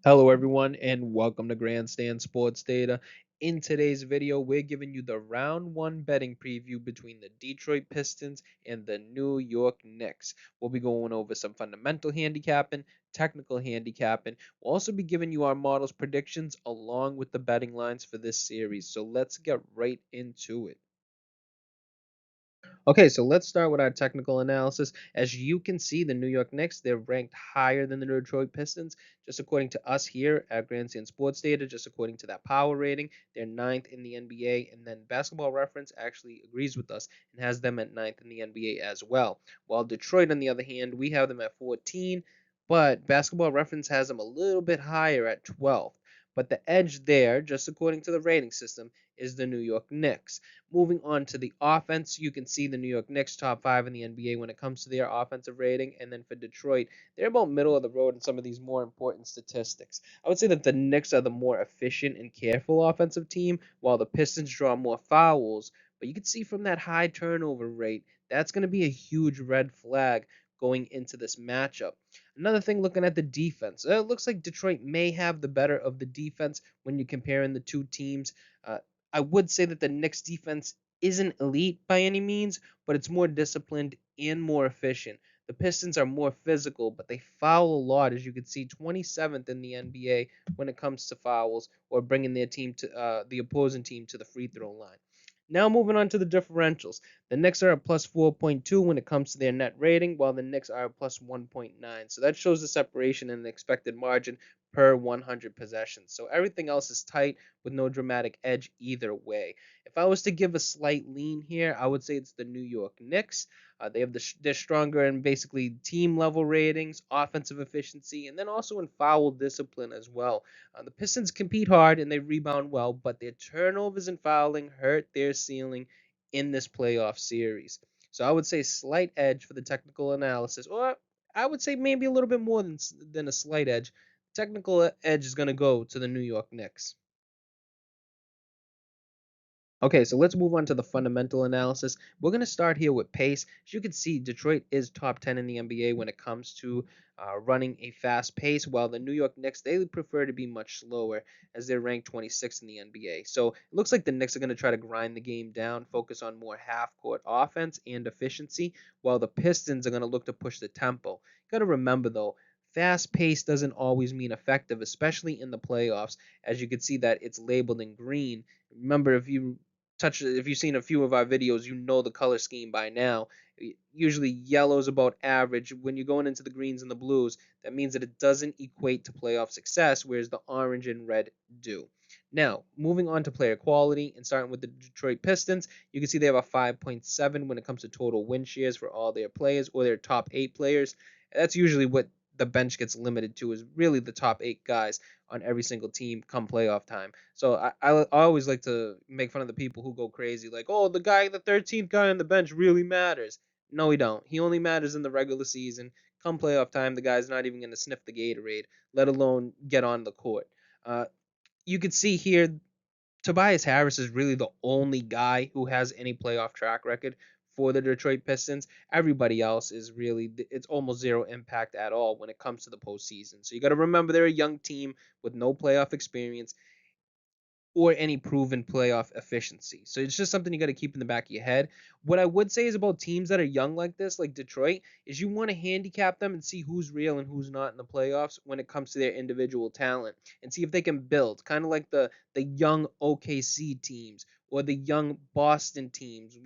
Hello, everyone, and welcome to Grandstand Sports Data. In today's video, we're giving you the round one betting preview between the Detroit Pistons and the New York Knicks. We'll be going over some fundamental handicapping, technical handicapping. We'll also be giving you our models predictions along with the betting lines for this series. So let's get right into it. Okay, so let's start with our technical analysis. As you can see, the New York Knicks, they're ranked higher than the Detroit Pistons. Just according to us here at Grandstand Sports Data, just according to that power rating, they're ninth in the NBA. And then Basketball Reference actually agrees with us and has them at ninth in the NBA as well. While Detroit, on the other hand, we have them at 14, but Basketball Reference has them a little bit higher at 12th. But the edge there, just according to the rating system, is the New York Knicks. Moving on to the offense, you can see the New York Knicks top five in the NBA when it comes to their offensive rating. And then for Detroit, they're about middle of the road in some of these more important statistics. I would say that the Knicks are the more efficient and careful offensive team, while the Pistons draw more fouls. But you can see from that high turnover rate, that's going to be a huge red flag going into this matchup. Another thing, looking at the defense, it looks like Detroit may have the better of the defense when you're comparing the two teams. I would say that the Knicks defense isn't elite by any means, but it's more disciplined and more efficient. The Pistons are more physical, but they foul a lot, as you can see, 27th in the NBA when it comes to fouls or bringing their team to the opposing team to the free throw line. Now moving on to the differentials. The Knicks are at plus 4.2 when it comes to their net rating, while the Knicks are at plus 1.9. So that shows the separation in the expected margin per 100 possessions. So everything else is tight with no dramatic edge either way. If I was to give a slight lean here, I would say it's the New York Knicks. They have they're stronger in basically team level ratings, offensive efficiency, and then also in foul discipline as well. The Pistons compete hard and they rebound well, but their turnovers and fouling hurt their ceiling in this playoff series. So I would say slight edge for the technical analysis, or I would say maybe a little bit more than a slight edge. Technical edge is going to go to the New York Knicks. Okay, so let's move on to the fundamental analysis. We're going to start here with pace. As you can see, Detroit is top 10 in the NBA when it comes to running a fast pace, while the New York Knicks, they prefer to be much slower as they're ranked 26th in the NBA. So it looks like the Knicks are going to try to grind the game down, focus on more half-court offense and efficiency, while the Pistons are going to look to push the tempo. Got to remember, though, fast pace doesn't always mean effective, especially in the playoffs, as you can see that it's labeled in green. Remember, if you've seen a few of our videos, you know the color scheme by now. Usually yellow's about average. When you're going into the greens and the blues, that means that it doesn't equate to playoff success, whereas the orange and red do. Now, moving on to player quality and starting with the Detroit Pistons, you can see they have a 5.7 when it comes to total win shares for all their players or their top 8 players. That's usually what the bench gets limited to, is really the top 8 guys on every single team come playoff time. So I always like to make fun of the people who go crazy, like, oh, the 13th guy on the bench really matters. No, he don't. He only matters in the regular season. Come playoff time, the guy's not even going to sniff the Gatorade, let alone get on the court. Uh, you could see here Tobias Harris is really the only guy who has any playoff track record for the Detroit Pistons. Everybody else is really, it's almost zero impact at all when it comes to the postseason. So you got to remember they're a young team with no playoff experience or any proven playoff efficiency. So it's just something you got to keep in the back of your head. What I would say is about teams that are young like this, like Detroit, is you want to handicap them and see who's real and who's not in the playoffs when it comes to their individual talent and see if they can build, kind of like the young OKC teams or the young Boston teams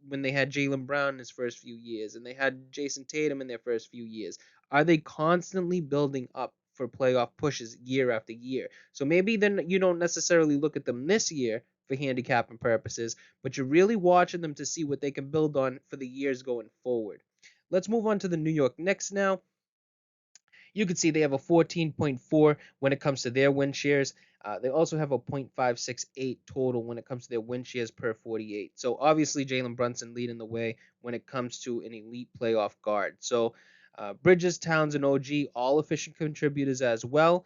when they had Jaylen Brown in his first few years and they had Jason Tatum in their first few years. Are they constantly building up for playoff pushes year after year? So maybe then you don't necessarily look at them this year for handicapping purposes, but you're really watching them to see what they can build on for the years going forward. Let's move on to the New York Knicks now. You can see they have a 14.4 when it comes to their win shares. They also have a .568 total when it comes to their win shares per 48. So obviously Jalen Brunson leading the way when it comes to an elite playoff guard. So Bridges, Towns, and OG, all efficient contributors as well.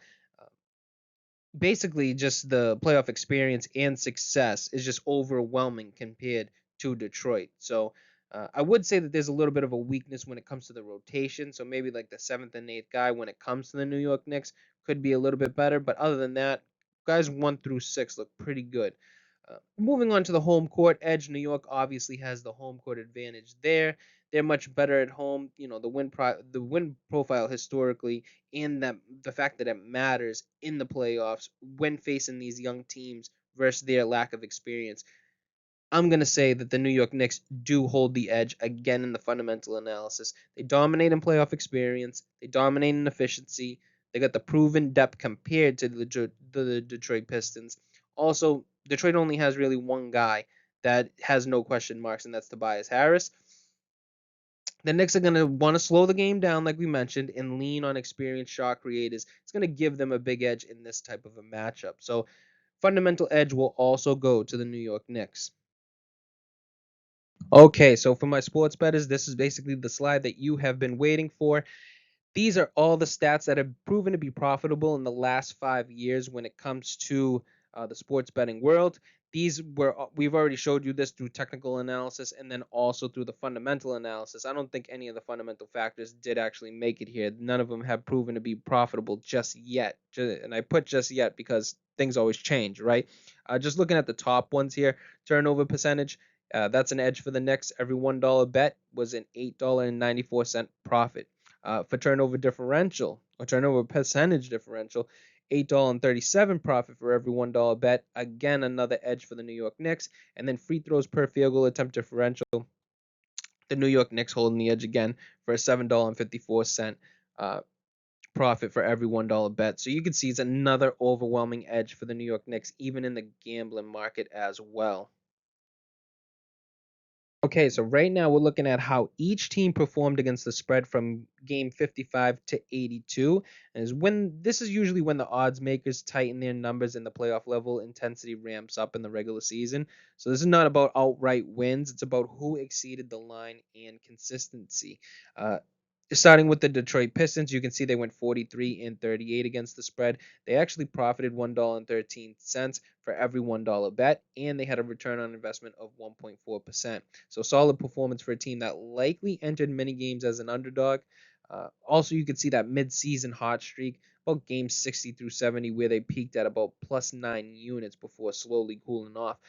Basically, just the playoff experience and success is just overwhelming compared to Detroit. So I would say that there's a little bit of a weakness when it comes to the rotation. So maybe like the seventh and eighth guy when it comes to the New York Knicks could be a little bit better. But other than that, guys 1 through 6 look pretty good. Moving on to the home court edge, New York obviously has the home court advantage there. They're much better at home. You know, the win profile historically, and that the fact that it matters in the playoffs when facing these young teams versus their lack of experience. I'm going to say that the New York Knicks do hold the edge again in the fundamental analysis. They dominate in playoff experience, they dominate in efficiency, they got the proven depth compared to the Detroit Pistons. Also, Detroit only has really one guy that has no question marks, and that's Tobias Harris. The Knicks are going to want to slow the game down, like we mentioned, and lean on experienced shot creators. It's going to give them a big edge in this type of a matchup. So, fundamental edge will also go to the New York Knicks. Okay, so for my sports bettors, this is basically the slide that you have been waiting for. These are all the stats that have proven to be profitable in the last 5 years when it comes to the sports betting world. We've already showed you this through technical analysis and then also through the fundamental analysis. I don't think any of the fundamental factors did actually make it here. None of them have proven to be profitable just yet. And I put just yet because things always change, right? Just looking at the top ones here, turnover percentage. That's an edge for the Knicks. Every $1 bet was an $8.94 profit. For turnover differential or turnover percentage differential, $8.37 profit for every $1 bet. Again, another edge for the New York Knicks. And then free throws per field goal attempt differential. The New York Knicks holding the edge again for a $7.54 profit for every $1 bet. So you can see it's another overwhelming edge for the New York Knicks, even in the gambling market as well. Okay, so right now we're looking at how each team performed against the spread from game 55 to 82. This is usually when the odds makers tighten their numbers and the playoff level intensity ramps up in the regular season. So this is not about outright wins, it's about who exceeded the line and consistency. Uh, Starting with the Detroit Pistons, you can see they went 43 and 38 against the spread. They actually profited $1.13 for every $1 bet, and they had a return on investment of 1.4%. So solid performance for a team that likely entered many games as an underdog. Also, you could see that mid-season hot streak, about games 60 through 70, where they peaked at about +9 units before slowly cooling off.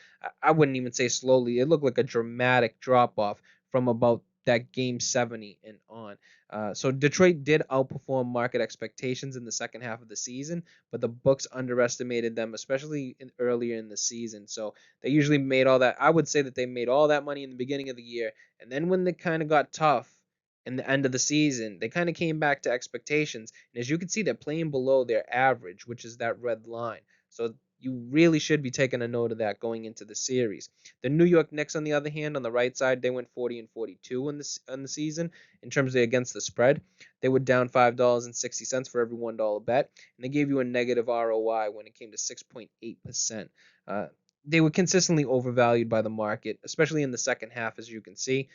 I wouldn't even say slowly. It looked like a dramatic drop-off from about that game 70 and on. So Detroit did outperform market expectations in the second half of the season, but the books underestimated them, especially earlier in the season. So they usually made all that. I would say that they made all that money in the beginning of the year, and then when they kind of got tough in the end of the season, they kind of came back to expectations. And as you can see, they're playing below their average, which is that red line. So you really should be taking a note of that going into the series. The New York Knicks, on the other hand, on the right side, they went 40 and 42 on the season in terms of against the spread. They were down $5.60 for every $1 bet, and they gave you a negative ROI when it came to 6.8%. They were consistently overvalued by the market, especially in the second half, as you can see.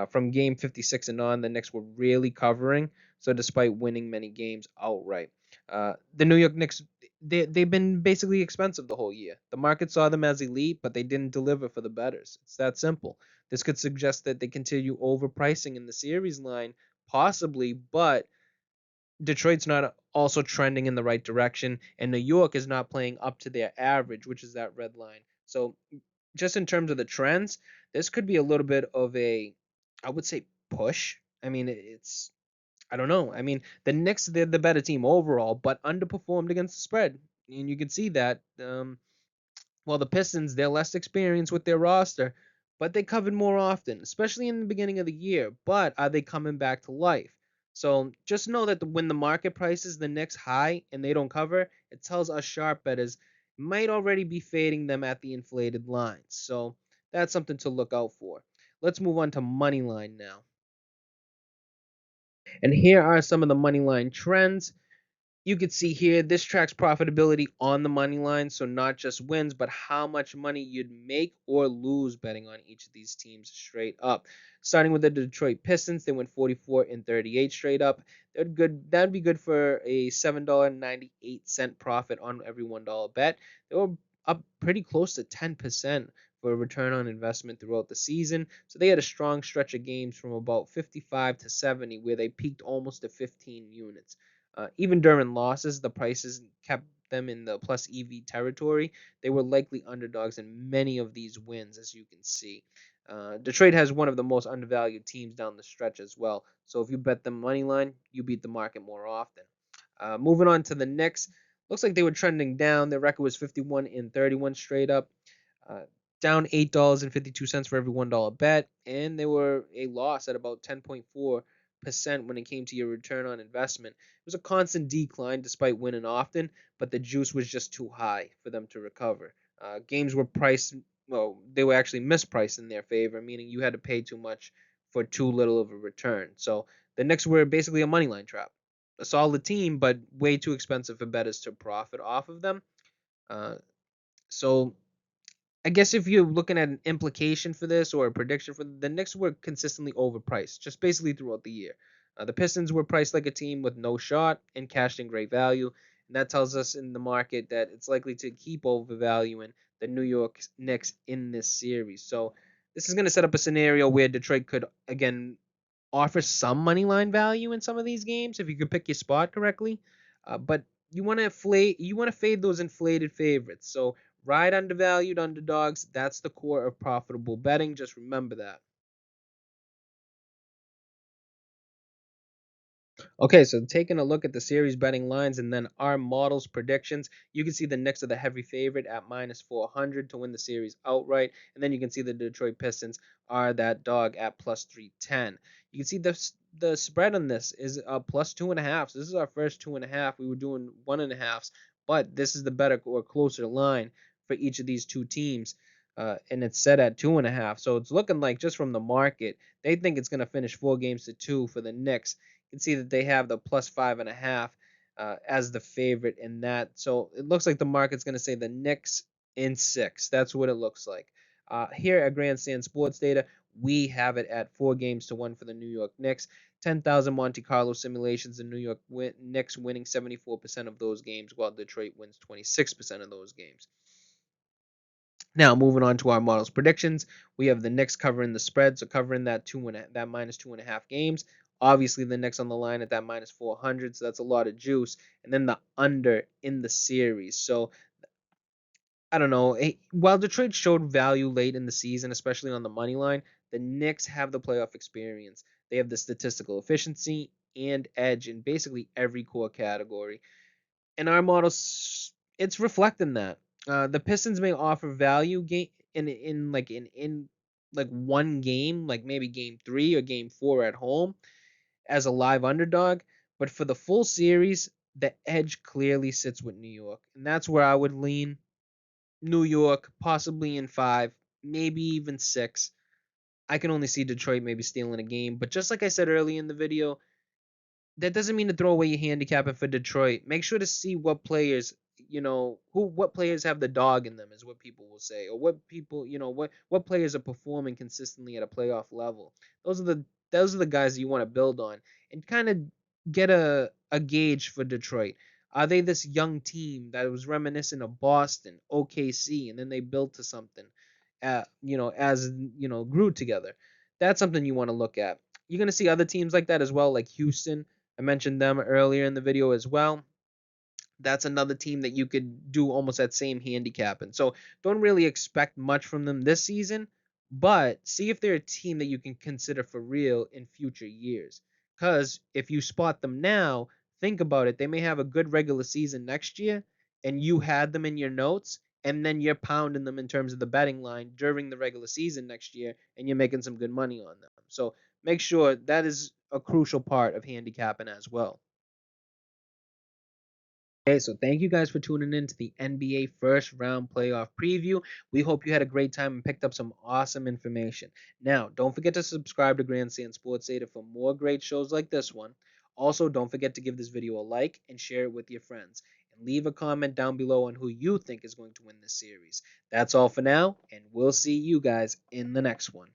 From game 56 and on, the Knicks were really covering, so despite winning many games outright. The New York Knicks, they've been basically expensive the whole year. The market saw them as elite, but they didn't deliver for the bettors. It's that simple. This could suggest that they continue overpricing in the series line, possibly, but Detroit's not also trending in the right direction, and New York is not playing up to their average, which is that red line. So, just in terms of the trends, this could be a little bit of a, I would say, push. I mean, I don't know. I mean, the Knicks, they're the better team overall, but underperformed against the spread. And you can see that. Well, the Pistons, they're less experienced with their roster, but they covered more often, especially in the beginning of the year. But are they coming back to life? So just know that when the market prices the Knicks high and they don't cover, it tells us sharp bettors might already be fading them at the inflated lines. So that's something to look out for. Let's move on to Moneyline now. And here are some of the Moneyline trends. You could see here, this tracks profitability on the money line, so not just wins, but how much money you'd make or lose betting on each of these teams straight up. Starting with the Detroit Pistons, they went 44 and 38 straight up. That'd be good for a $7.98 profit on every $1 bet. They were up pretty close to 10% for a return on investment throughout the season. So they had a strong stretch of games from about 55 to 70 where they peaked almost to 15 units. Even during losses, the prices kept them in the plus EV territory. They were likely underdogs in many of these wins, as you can see. Detroit has one of the most undervalued teams down the stretch as well. So if you bet the money line, you beat the market more often. Moving on to the Knicks, looks like they were trending down. Their record was 51 and 31 straight up, uh, down $8.52 for every $1 bet, and they were a loss at about 10.4% when it came to your return on investment. It was a constant decline despite winning often, but the juice was just too high for them to recover. Games were priced, well, they were actually mispriced in their favor, meaning you had to pay too much for too little of a return. So the Knicks were basically a money line trap. A solid team, but way too expensive for bettors to profit off of them. Uh, so I guess if you're looking at an implication for this or a prediction for the Knicks were consistently overpriced, just basically throughout the year. The Pistons were priced like a team with no shot and cashed in great value, and that tells us in the market that it's likely to keep overvaluing the New York Knicks in this series. So this is going to set up a scenario where Detroit could again offer some money line value in some of these games if you could pick your spot correctly. But you want to fade those inflated favorites. So ride undervalued underdogs. That's the core of profitable betting. Just remember that. Okay, so taking a look at the series betting lines and then our models predictions, you can see the Knicks are the heavy favorite at minus 400 to win the series outright, and then you can see the Detroit Pistons are that dog at plus 310. You can see the spread on this is plus 2.5. So this is our first 2.5. We were doing 1.5s, but this is the better or closer line for each of these two teams. And it's set at 2.5. So it's looking like just from the market, they think it's going to finish 4 games to 2 for the Knicks. You can see that they have the plus 5.5 as the favorite in that. So it looks like the market's going to say the Knicks in 6. That's what it looks like. Here at Grandstand Sports Data, we have it at 4 games to 1 for the New York Knicks. 10,000 Monte Carlo simulations. The New York Knicks winning 74% of those games, while Detroit wins 26% of those games. Now, moving on to our models predictions, we have the Knicks covering the spread, so covering that minus 2.5 games. Obviously, the Knicks on the line at that minus 400, so that's a lot of juice. And then the under in the series. So I don't know. While Detroit showed value late in the season, especially on the money line, the Knicks have the playoff experience. They have the statistical efficiency and edge in basically every core category. And our models, it's reflecting that. The Pistons may offer value in like one game, like maybe game 3 or game 4 at home as a live underdog, but for the full series, the edge clearly sits with New York, and that's where I would lean. New York, possibly in 5, maybe even 6. I can only see Detroit maybe stealing a game, but just like I said earlier in the video, that doesn't mean to throw away your handicapping for Detroit. Make sure to see what players, what players have the dog in them is what people will say, or what people, what players are performing consistently at a playoff level. Those are the guys that you want to build on and kind of get a gauge for Detroit. Are they this young team that was reminiscent of Boston, OKC, and then they built to something, as grew together? That's something you want to look at. You're going to see other teams like that as well, like Houston. I mentioned them earlier in the video as well. That's another team that you could do almost that same handicap. And so don't really expect much from them this season, but see if they're a team that you can consider for real in future years. Because if you spot them now, think about it. They may have a good regular season next year, and you had them in your notes, and then you're pounding them in terms of the betting line during the regular season next year, and you're making some good money on them. So make sure that is a crucial part of handicapping as well. Okay, so thank you guys for tuning in to the NBA first round playoff preview. We hope you had a great time and picked up some awesome information. Now, don't forget to subscribe to Grandstand Sports Data for more great shows like this one. Also, don't forget to give this video a like and share it with your friends. And leave a comment down below on who you think is going to win this series. That's all for now, and we'll see you guys in the next one.